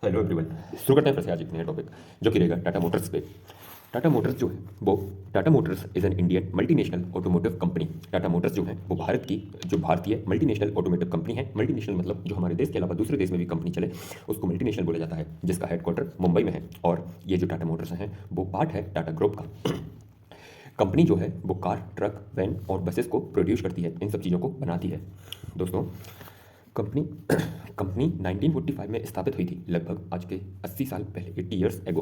Hello everyone. शुरू करते हैं फिर से आज एक नया टॉपिक जो कि रहेगा टाटा मोटर्स पे। टाटा मोटर्स जो है वो Tata Motors is an Indian multinational automotive company. Tata Motors जो है वो भारत की जो भारतीय मल्टीनेशनल ऑटोमोटिव कंपनी है। मल्टीनेशनल मतलब जो हमारे देश के अलावा दूसरे देश में भी कंपनी चले उसको मल्टीनेशनल बोला जाता है, जिसका हेडक्वार्टर मुंबई में है। और ये जो टाटा मोटर्स हैं वो पार्ट है टाटा ग्रुप का। कंपनी जो है वो कार, ट्रक, वैन और बसेस को प्रोड्यूस करती है, इन सब चीज़ों को बनाती है। दोस्तों, कंपनी कंपनी 1945 में स्थापित हुई थी, लगभग आज के 80 साल पहले, 80 ईयर्स एगो।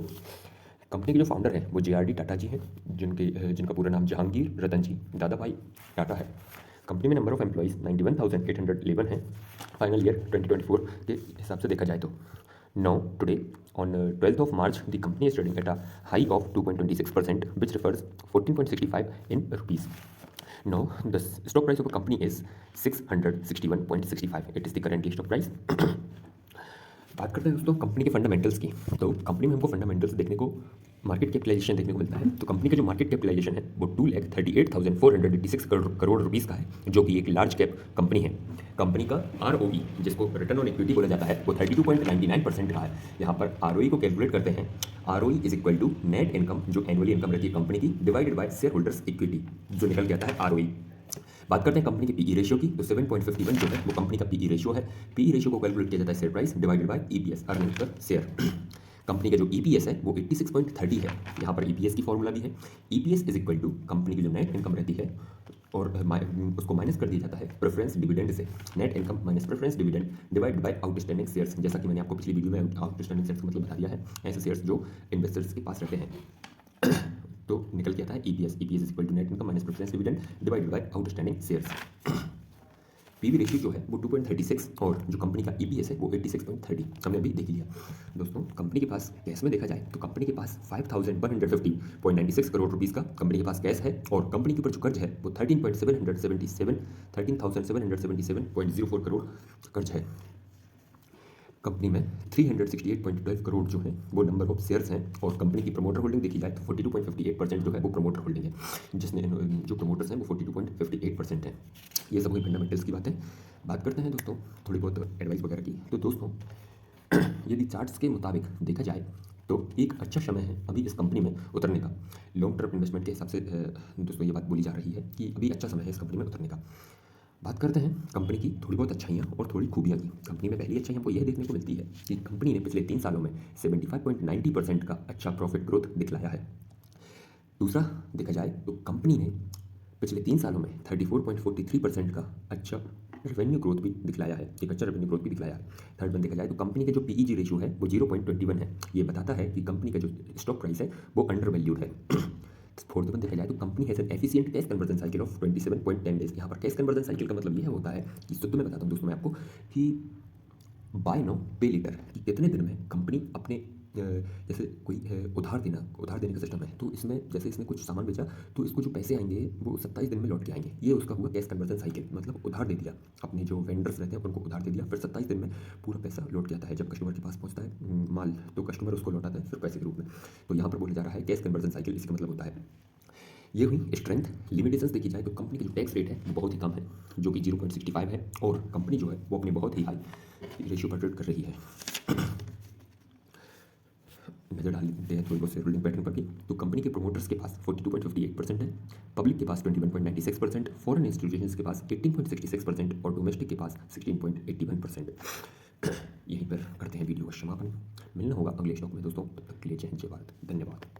कंपनी के जो फाउंडर हैं वो JRD टाटा जी हैं, जिनका पूरा नाम जहांगीर रतन जी दादाभाई टाटा है। कंपनी में नंबर ऑफ एम्प्लॉइज़ 91,811 है। फाइनल ईयर 2024 के हिसाब से देखा जाए तो now today on 12th of March the company is trading at a high of 2.26%, which refers 14.65 in rupees. Now the stock price of a company is 661.65. It is the current stock price. बात करते हैं दोस्तों company के fundamentals की। तो company में हमको fundamentals देखने को, मार्केट कैपिटलाइजेशन देखने को मिलता है। तो कंपनी का जो मार्केट कैपिटलाइजेशन है वो 2,38,486 करोड़ रुपीज़ का है, जो कि एक लार्ज कैप कंपनी है। कंपनी का ROE, जिसको रिटर्न ऑन इक्विटी बोला जाता है, वो 32.99% का है। यहाँ पर ROE को कैलकुलेट करते हैं। ROE is equal to net income, जो एनुअली इनकम रहती है कंपनी की, divided by shareholders equity, जो निकल के आता है ROE। बात करते हैं कंपनी के PE रेशियो की। तो 7.51 जो है वो कंपनी का PE रेशियो है। PE रेशियो को कैलकुलेट किया जाता है share price divided by EPS, earnings पर शेयर। कंपनी का जो EPS है वो 86.30 है। यहाँ पर EPS की फॉर्मूला भी है। EPS is equal to company की जो नेट इनकम रहती है और उसको माइनस कर दिया जाता है प्रेफरेंस डिविडेंड से। Net income minus preference dividend divide by outstanding shares, जैसा कि मैंने आपको पिछली वीडियो में आउटस्टैंडिंग शेयर्स का मतलब बता दिया है। ऐसे शेयर्स जो इन्वेस्टर्स के पास रहते हैं। तो निकल के आता है EPS is equal to net income minus preference dividend divided by outstanding shares. PB ratio जो है वो 2.36 और जो कंपनी का EPS है वो 86.30 हमने अभी देख लिया। दोस्तों, कंपनी के पास कैश में देखा जाए तो कंपनी के पास 5,150.96 करोड़ रुपीज़ का कंपनी के पास कैश है। और कंपनी के ऊपर जो कर्ज है वो 13,777.04 करोड़ कर्ज है। कंपनी में 368.12 करोड़ जो है वो नंबर ऑफ शेयर्स हैं। और कंपनी की प्रमोटर होल्डिंग देखी जाए तो 42.58% जो है वो प्रमोटर होल्डिंग है, जिसने जो प्रमोटर्स हैं वो 42.58% है। ये सब वही फंडामेंटल्स की बात है। बात करते हैं दोस्तों थोड़ी बहुत एडवाइस वगैरह की। तो दोस्तों, यदि चार्ट्स के मुताबिक देखा जाए तो एक अच्छा समय है अभी इस कंपनी में उतरने का। लॉन्ग टर्म इन्वेस्टमेंट के हिसाब से दोस्तों ये बात बोली जा रही है कि अभी अच्छा समय है इस कंपनी में उतरने का। बात करते हैं कंपनी की थोड़ी बहुत अच्छाइयाँ और थोड़ी खूबियाँ की। कंपनी में पहली अच्छाई हमको यह देखने को मिलती है कि कंपनी ने पिछले 3 सालों में 75.90% का अच्छा प्रॉफिट ग्रोथ दिखलाया है। दूसरा देखा जाए तो कंपनी ने पिछले 3 सालों में 34.43% का अच्छा रेवेन्यू ग्रोथ भी दिखलाया है, एक अच्छा रेवेन्यू ग्रोथ भी दिखलाया है। थर्ड वन देखा जाए तो कंपनी के जो PEG रेशियो है वो 0.21 है। ये बताता है कि कंपनी का जो स्टॉक प्राइस है वो अंडर वैल्यूड है। फोर्थ वन देखा जाए तो company has an efficient cash conversion cycle of 27.10 days. यहाँ पर कैश कन्वर्जन साइकिल का मतलब यह होता है कि शुद्ध में बताता हूँ दोस्तों मैं आपको कि बाय नाउ पे लेटर, कि कितने दिन में कंपनी अपने जैसे कोई उधार देने का सिस्टम है। तो इसमें जैसे इसने कुछ सामान बेचा तो इसको जो पैसे आएंगे वो 27 दिन में लौट के आएंगे। ये उसका हुआ कैश कन्वर्जन साइकिल, मतलब उधार दे दिया, अपने जो वेंडर्स रहते हैं उनको उधार दे दिया, फिर 27 दिन में पूरा पैसा लौट के आता है। जब कस्टमर के पास पहुंचता है माल तो कस्टमर उसको लौटाता है फिर पैसे के रूप में। तो यहाँ पर बोला जा रहा है कैश कन्वर्जन साइकिल, इसका मतलब होता है। ये हुई स्ट्रेंथ। लिमिटेशंस देखी जाए तो कंपनी की जो टैक्स रेट है वो बहुत ही कम है, जो कि 0.65 है। और कंपनी जो है वो अपनी बहुत ही हाई रेशियो पर ट्रेड कर रही है। नजर डाल देते हैं थोड़ी बहुत शेयर होल्डिंग पैटर्न पर की। तो कंपनी के प्रोमोटर्स के पास 42.58% है, पब्लिक के पास 21.96%, फॉरेन इंस्टीट्यूशंस के पास 18.66% और डोमेस्टिक के पास 16.81%। यहीं पर करते हैं वीडियो का समापन। मिलना होगा अगले स्टॉक में दोस्तों, तब तक के लिए जय हिंद जय भारत, धन्यवाद।